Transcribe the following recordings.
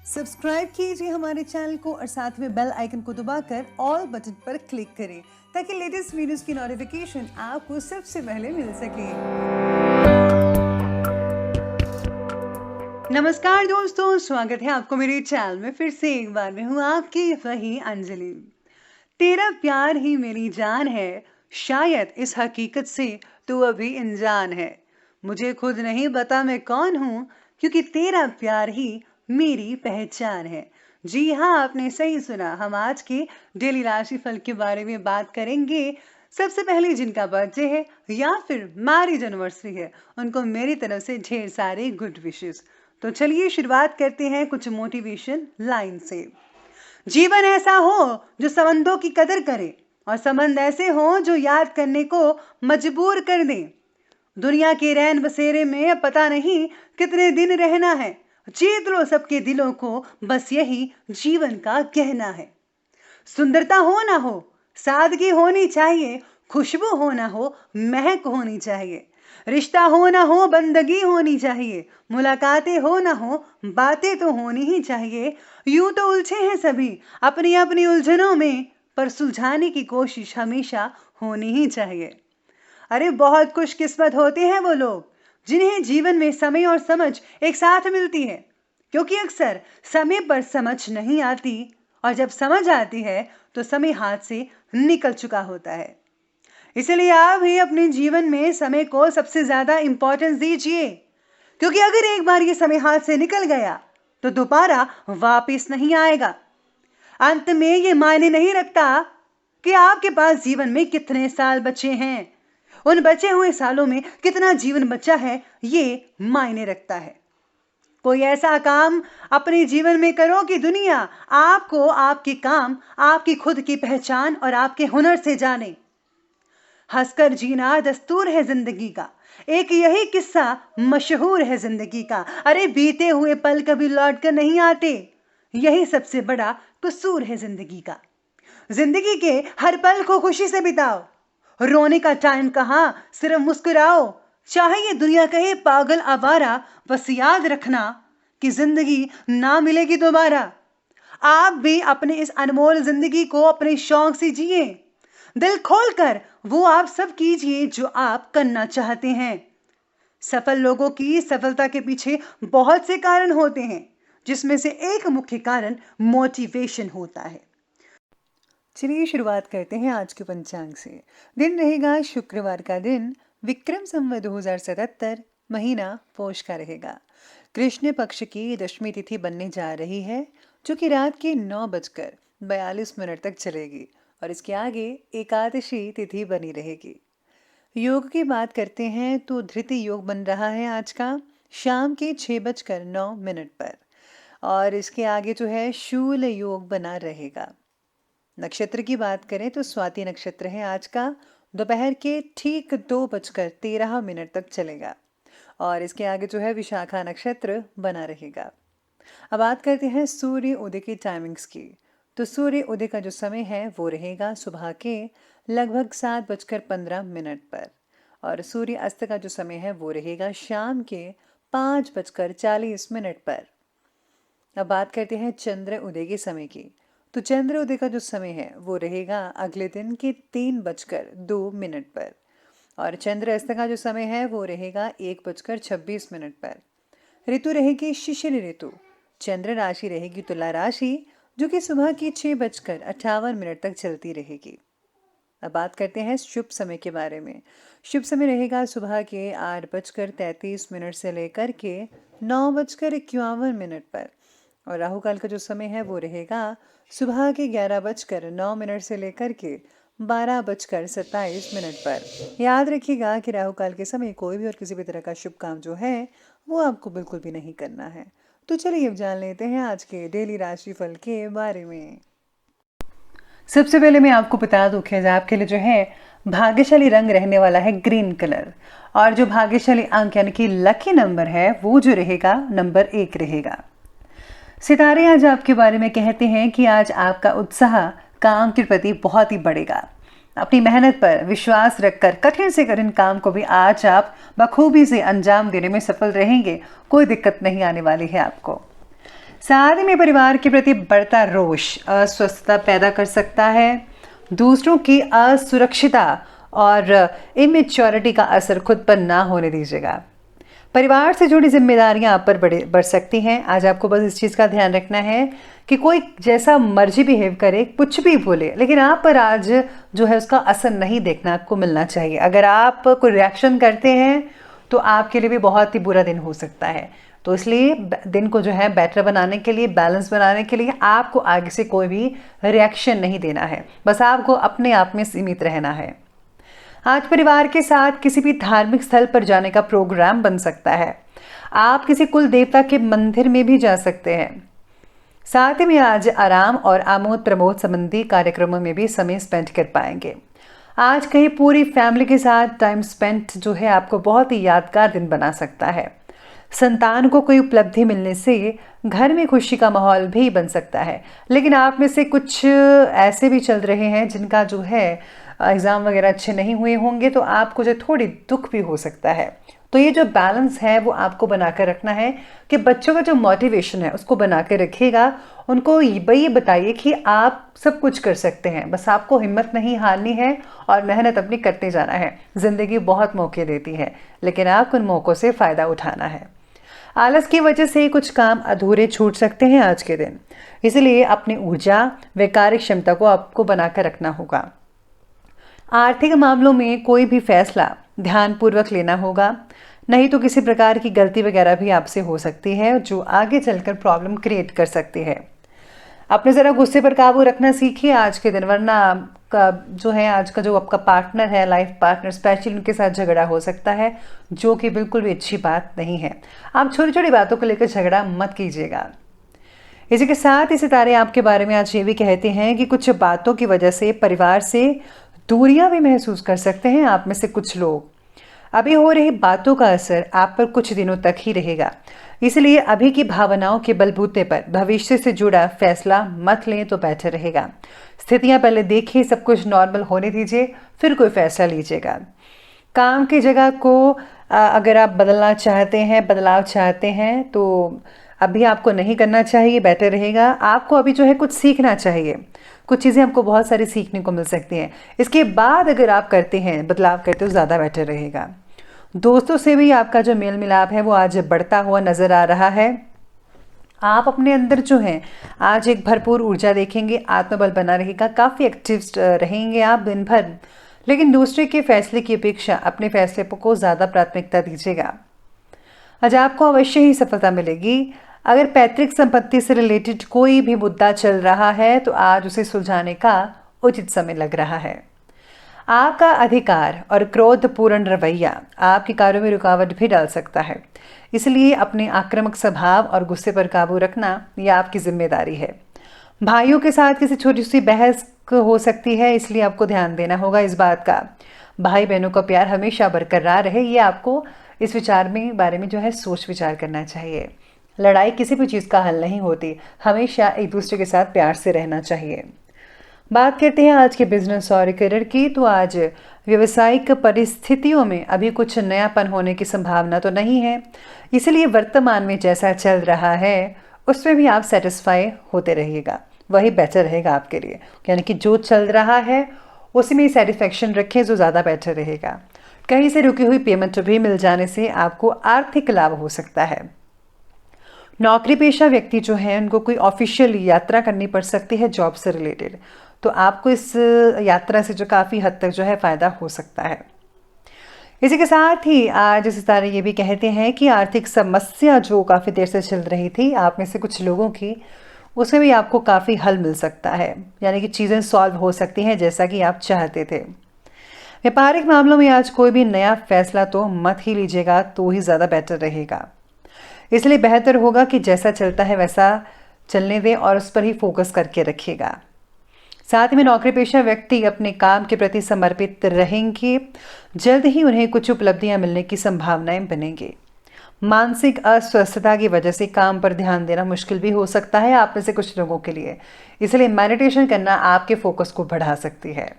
Subscribe कीजिए हमारे channel को और साथ में बेल आइकन को दबाकर ऑल बटन पर क्लिक करें ताकि लेटेस्ट वीडियोस की नोटिफिकेशन आपको सबसे पहले मिल सके। नमस्कार दोस्तों, स्वागत है आपको मेरे चैनल में फिर से एक बार। मैं हूँ आपकी वही अंजलि। तेरा प्यार ही मेरी जान है, शायद इस हकीकत से तू अभी अनजान है। मुझे खुद नहीं पता मैं कौन हूँ, क्योंकि तेरा प्यार ही मेरी पहचान है। जी हाँ, आपने सही सुना। हम आज के डेली राशिफल के बारे में बात करेंगे। सबसे पहले जिनका बर्थडे है या फिर मैरिज एनिवर्सरी है, उनको मेरी तरफ से ढेर सारे गुड विशेस। तो चलिए शुरुआत करते हैं कुछ मोटिवेशन लाइन से। जीवन ऐसा हो जो संबंधों की कदर करे और संबंध ऐसे हो जो याद करने को मजबूर कर दें। दुनिया के रैन बसेरे में पता नहीं कितने दिन रहना है, जीत लो सबके दिलों को, बस यही जीवन का कहना है। सुंदरता हो ना हो, सादगी होनी चाहिए, खुशबू हो ना हो, महक होनी चाहिए। रिश्ता हो ना हो, बंदगी होनी चाहिए। मुलाकातें हो ना हो, बातें तो होनी ही चाहिए। यूं तो उलझे हैं सभी अपनी अपनी उलझनों में, पर सुलझाने की कोशिश हमेशा होनी ही चाहिए। अरे बहुत खुशकिस्मत होते हैं वो लोग जिन्हें जीवन में समय और समझ एक साथ मिलती है, क्योंकि अक्सर समय पर समझ नहीं आती और जब समझ आती है तो समय हाथ से निकल चुका होता है। इसलिए आप भी अपने जीवन में समय को सबसे ज्यादा इंपॉर्टेंस दीजिए, क्योंकि अगर एक बार ये समय हाथ से निकल गया तो दोबारा वापस नहीं आएगा। अंत में ये मायने नहीं रखता कि आपके पास जीवन में कितने साल बचे हैं, उन बचे हुए सालों में कितना जीवन बचा है ये मायने रखता है। कोई ऐसा काम अपने जीवन में करो कि दुनिया आपको, आपके काम, आपकी खुद की पहचान और आपके हुनर से जाने। हंसकर जीना दस्तूर है जिंदगी का, एक यही किस्सा मशहूर है जिंदगी का। अरे बीते हुए पल कभी लौट कर नहीं आते, यही सबसे बड़ा कसूर है जिंदगी का। जिंदगी के हर पल को खुशी से बिताओ, रोने का टाइम कहां, सिर्फ मुस्कुराओ। चाहे ये दुनिया कहे पागल आवारा, बस याद रखना कि जिंदगी ना मिलेगी दोबारा। आप भी अपने इस अनमोल जिंदगी को अपने शौक से जिए, दिल खोलकर वो आप सब कीजिए जो आप करना चाहते हैं। सफल लोगों की सफलता के पीछे बहुत से कारण होते हैं, जिसमें से एक मुख्य कारण मोटिवेशन होता है। चलिए शुरुआत करते हैं आज के पंचांग से। दिन रहेगा शुक्रवार का दिन, विक्रम संवत 2077, महीना पोष का रहेगा। कृष्ण पक्ष की दशमी तिथि बनने जा रही है, जो कि रात के 9:42 तक चलेगी और इसके आगे एकादशी तिथि बनी रहेगी। योग की बात करते हैं तो धृति योग बन रहा है आज का शाम के 6:09 पर, और इसके आगे जो है शूल योग बना रहेगा। नक्षत्र की बात करें तो स्वाति नक्षत्र है आज का, दोपहर के ठीक 2:13 तक चलेगा और इसके आगे जो है विशाखा नक्षत्र बना रहेगा। अब बात करते हैं सूर्य उदय की टाइमिंग्स की। तो सूर्य उदय का जो समय है वो रहेगा सुबह के लगभग 7:15 पर, और सूर्य अस्त का जो समय है वो रहेगा शाम के 5:40 पर। अब बात करते हैं चंद्र उदय के समय की। तो चंद्र उदय का जो समय है वो रहेगा अगले दिन के 3:02 पर, और चंद्र अस्त का जो समय है वो रहेगा 1:26 पर। ऋतु रहेगी शिशिर ऋतु। चंद्र राशि रहेगी तुला राशि, जो कि सुबह की 6:58 तक चलती रहेगी। अब बात करते हैं शुभ समय के बारे में। शुभ समय रहेगा सुबह के 8:33 से लेकर के 9:51 पर, और राहु काल का जो समय है वो रहेगा सुबह के 11:09 से लेकर के 12:27 पर। याद रखिएगा कि राहु काल के समय कोई भी और किसी भी तरह का शुभ काम जो है वो आपको बिल्कुल भी नहीं करना है। तो चलिए अब जान लेते हैं आज के डेली राशिफल के बारे में। सबसे पहले मैं आपको बता दूं कि आपके लिए जो है भाग्यशाली रंग रहने वाला है ग्रीन कलर, और जो भाग्यशाली अंक यानी कि लकी नंबर है वो जो रहेगा नंबर 1 रहेगा। सितारे आज आपके बारे में कहते हैं कि आज आपका उत्साह काम के प्रति बहुत ही बढ़ेगा। अपनी मेहनत पर विश्वास रखकर कठिन से कठिन काम को भी आज आप बखूबी से अंजाम देने में सफल रहेंगे। कोई दिक्कत नहीं आने वाली है आपको। साथ ही में परिवार के प्रति बढ़ता रोष अस्वस्थता पैदा कर सकता है। दूसरों की असुरक्षिता और इमेच्योरिटी का असर खुद पर ना होने दीजिएगा। परिवार से जुड़ी जिम्मेदारियां आप पर बढ़ सकती हैं। आज आपको बस इस चीज़ का ध्यान रखना है कि कोई जैसा मर्जी बिहेव करे, कुछ भी बोले, लेकिन आप पर आज जो है उसका असर नहीं देखना आपको मिलना चाहिए। अगर आप कोई रिएक्शन करते हैं तो आपके लिए भी बहुत ही बुरा दिन हो सकता है। तो इसलिए दिन को जो है बेटर बनाने के लिए, बैलेंस बनाने के लिए आपको आगे से कोई भी रिएक्शन नहीं देना है, बस आपको अपने आप में सीमित रहना है। आज परिवार के साथ किसी भी धार्मिक स्थल पर जाने का प्रोग्राम बन सकता है। आप किसी कुल देवता के मंदिर में भी जा सकते हैं। साथ ही में आज आराम और आमोद प्रमोद संबंधी कार्यक्रमों में भी समय स्पेंड कर पाएंगे। आज कहीं पूरी फैमिली के साथ टाइम स्पेंड जो है आपको बहुत ही यादगार दिन बना सकता है। संतान को कोई उपलब्धि मिलने से घर में खुशी का माहौल भी बन सकता है। लेकिन आप में से कुछ ऐसे भी चल रहे हैं जिनका जो है एग्ज़ाम वगैरह अच्छे नहीं हुए होंगे, तो आपको जो थोड़ी दुख भी हो सकता है। तो ये जो बैलेंस है वो आपको बना कर रखना है कि बच्चों का जो मोटिवेशन है उसको बना कर रखिएगा। उनको ये बताइए कि आप सब कुछ कर सकते हैं, बस आपको हिम्मत नहीं हारनी है और मेहनत अपनी करते जाना है। ज़िंदगी बहुत मौके देती है, लेकिन आपको उन मौक़ों से फ़ायदा उठाना है। आलस की वजह से कुछ काम अधूरे छूट सकते हैं आज के दिन, इसलिए अपनी ऊर्जा व कार्य क्षमता को आपको बनाकर रखना होगा। आर्थिक मामलों में कोई भी फैसला ध्यानपूर्वक लेना होगा, नहीं तो किसी प्रकार की गलती वगैरह भी आपसे हो सकती है जो आगे चलकर प्रॉब्लम क्रिएट कर सकती है। अपने ज़रा गुस्से पर काबू रखना सीखिए आज के दिन, वरना आपका जो है आज का जो आपका पार्टनर है, लाइफ पार्टनर, स्पेशली उनके साथ झगड़ा हो सकता है, जो कि बिल्कुल भी अच्छी बात नहीं है। आप छोटी छोटी बातों को लेकर झगड़ा मत कीजिएगा। इसी के साथ ही सितारे आपके बारे में आज ये भी कहते हैं कि कुछ बातों की वजह से परिवार से दूरियां भी महसूस कर सकते हैं आप में से कुछ लोग। अभी हो रही बातों का असर आप पर कुछ दिनों तक ही रहेगा, इसलिए अभी की भावनाओं के बलबूते पर भविष्य से जुड़ा फैसला मत लें तो बेहतर रहेगा। स्थितियां पहले देखिए, सब कुछ नॉर्मल होने दीजिए, फिर कोई फैसला लीजिएगा। काम की जगह को अगर आप बदलाव चाहते हैं तो अभी आपको नहीं करना चाहिए, बेटर रहेगा। आपको अभी जो है कुछ सीखना चाहिए, कुछ चीज़ें आपको बहुत सारी सीखने को मिल सकती हैं। इसके बाद अगर आप बदलाव करते हो ज़्यादा बेटर रहेगा। दोस्तों से भी आपका जो मेल मिलाप है वो आज बढ़ता हुआ नज़र आ रहा है। आप अपने अंदर जो है आज एक भरपूर ऊर्जा देखेंगे, आत्मबल बना रहेगा, काफ़ी एक्टिव रहेंगे आप दिन भर। लेकिन दूसरे के फैसले की अपेक्षा अपने फैसले को ज़्यादा प्राथमिकता दीजिएगा। आज आपको अवश्य ही सफलता मिलेगी। अगर पैतृक संपत्ति से रिलेटेड कोई भी मुद्दा चल रहा है तो आज उसे सुलझाने का उचित समय लग रहा है। आपका अधिकार और क्रोधपूर्ण रवैया आपके कार्यों में रुकावट भी डाल सकता है, इसलिए अपने आक्रामक स्वभाव और गुस्से पर काबू रखना यह आपकी जिम्मेदारी है। भाइयों के साथ किसी छोटी सी बहस हो सकती है, इसलिए आपको ध्यान देना होगा इस बात का। भाई बहनों का प्यार हमेशा बरकरार रहे, ये आपको इस बारे में जो है सोच विचार करना चाहिए। लड़ाई किसी भी चीज़ का हल नहीं होती, हमेशा एक दूसरे के साथ प्यार से रहना चाहिए। बात करते हैं आज के बिजनेस और करियर की, तो आज व्यवसायिक परिस्थितियों में अभी कुछ नयापन होने की संभावना तो नहीं है, इसलिए वर्तमान में जैसा चल रहा है उसमें भी आप सेटिस्फाई होते रहिएगा, वही बेटर रहेगा आपके लिए। यानी कि जो चल रहा है उसी में सेटिस्फेक्शन रखें, जो ज़्यादा बेटर रहेगा। कहीं से रुकी हुई पेमेंट भी मिल जाने से आपको आर्थिक लाभ हो सकता है। नौकरी पेशा व्यक्ति जो है उनको कोई ऑफिशियल यात्रा करनी पड़ सकती है जॉब से रिलेटेड, तो आपको इस यात्रा से जो काफ़ी हद तक जो है फ़ायदा हो सकता है। इसी के साथ ही आज सितारे ये भी कहते हैं कि आर्थिक समस्या जो काफ़ी देर से चल रही थी आप में से कुछ लोगों की, उसमें भी आपको काफ़ी हल मिल सकता है, यानी कि चीज़ें सॉल्व हो सकती हैं जैसा कि आप चाहते थे। व्यापारिक मामलों में आज कोई भी नया फैसला तो मत ही लीजिएगा, तो ही ज़्यादा बेटर रहेगा। इसलिए बेहतर होगा कि जैसा चलता है वैसा चलने दें और उस पर ही फोकस करके रखिएगा। साथ ही में नौकरी पेशा व्यक्ति अपने काम के प्रति समर्पित रहेंगे, जल्द ही उन्हें कुछ उपलब्धियां मिलने की संभावनाएं बनेंगी। मानसिक अस्वस्थता की वजह से काम पर ध्यान देना मुश्किल भी हो सकता है आप में से कुछ लोगों के लिए, इसलिए मेडिटेशन करना आपके फोकस को बढ़ा सकती है।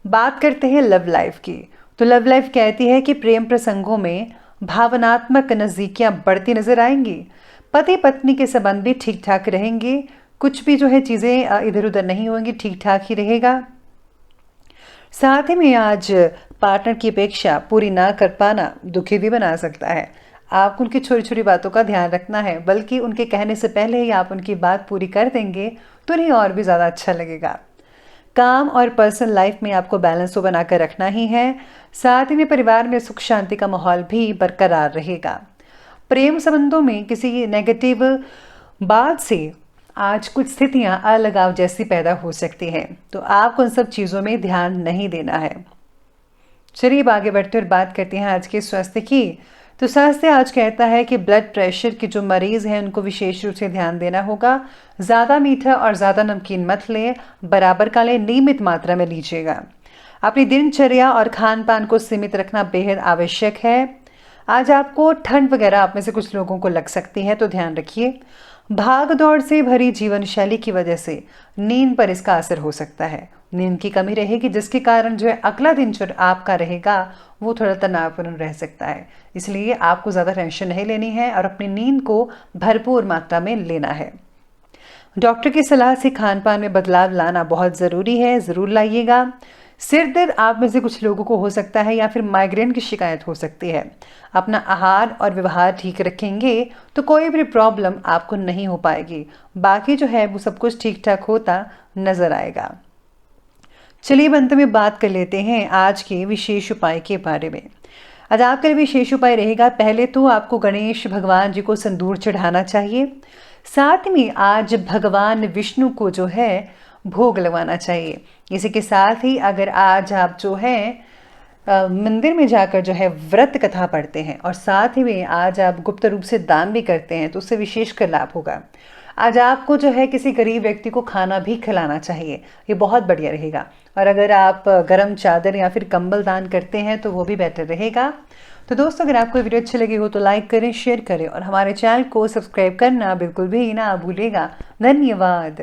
बात करते हैं लव लाइफ की, तो लव लाइफ कहती है कि प्रेम प्रसंगों में भावनात्मक नज़दीकियाँ बढ़ती नजर आएंगी। पति पत्नी के संबंध भी ठीक ठाक रहेंगे, कुछ भी जो है चीज़ें इधर उधर नहीं होंगी, ठीक ठाक ही रहेगा। साथ ही में आज पार्टनर की अपेक्षा पूरी ना कर पाना दुखी भी बना सकता है। आपको उनकी छोटी छोटी बातों का ध्यान रखना है, बल्कि उनके कहने से पहले ही आप उनकी बात पूरी कर देंगे तो उन्हें और भी ज़्यादा अच्छा लगेगा। काम और पर्सनल लाइफ में आपको बैलेंस तो बनाकर रखना ही है। साथ ही में परिवार में सुख शांति का माहौल भी बरकरार रहेगा। प्रेम संबंधों में किसी नेगेटिव बात से आज कुछ स्थितियां अलगाव जैसी पैदा हो सकती हैं, तो आपको उन सब चीज़ों में ध्यान नहीं देना है। चलिए अब आगे बढ़ते और बात करते हैं आज के स्वास्थ्य की। तो स्वास्थ्य आज कहता है कि ब्लड प्रेशर के जो मरीज हैं उनको विशेष रूप से ध्यान देना होगा। ज़्यादा मीठा और ज़्यादा नमकीन मत लें, बराबर का लें, नियमित मात्रा में लीजिएगा। अपनी दिनचर्या और खान पान को सीमित रखना बेहद आवश्यक है। आज आपको ठंड वगैरह आप में से कुछ लोगों को लग सकती है, तो ध्यान रखिए। भाग दौड़ से भरी जीवन शैली की वजह से नींद पर इसका असर हो सकता है। नींद की कमी रहेगी, जिसके कारण जो है अगला दिन जो आपका रहेगा वो थोड़ा तनावपूर्ण रह सकता है। इसलिए आपको ज़्यादा टेंशन नहीं लेनी है और अपनी नींद को भरपूर मात्रा में लेना है। डॉक्टर की सलाह से खान पान में बदलाव लाना बहुत ज़रूरी है, ज़रूर लाइएगा। सिर दर्द आप में से कुछ लोगों को हो सकता है या फिर माइग्रेन की शिकायत हो सकती है। अपना आहार और व्यवहार ठीक रखेंगे तो कोई भी प्रॉब्लम आपको नहीं हो पाएगी। बाकी जो है वो सब कुछ ठीक ठाक होता नज़र आएगा। चलिए अंत में बात कर लेते हैं आज के विशेष उपाय के बारे में। आज आपका विशेष उपाय रहेगा, पहले तो आपको गणेश भगवान जी को सिंदूर चढ़ाना चाहिए। साथ में आज भगवान विष्णु को जो है भोग लगवाना चाहिए। इसी के साथ ही अगर आज आप जो है मंदिर में जाकर जो है व्रत कथा पढ़ते हैं और साथ ही में आज आप गुप्त रूप से दान भी करते हैं तो उससे विशेष कर लाभ होगा। आज आपको जो है किसी गरीब व्यक्ति को खाना भी खिलाना चाहिए, ये बहुत बढ़िया रहेगा। और अगर आप गर्म चादर या फिर कंबल दान करते हैं तो वो भी बेहतर रहेगा। तो दोस्तों, अगर आपको वीडियो अच्छी लगी हो तो लाइक करें, शेयर करें और हमारे चैनल को सब्सक्राइब करना बिल्कुल भी ना भूलिएगा। धन्यवाद।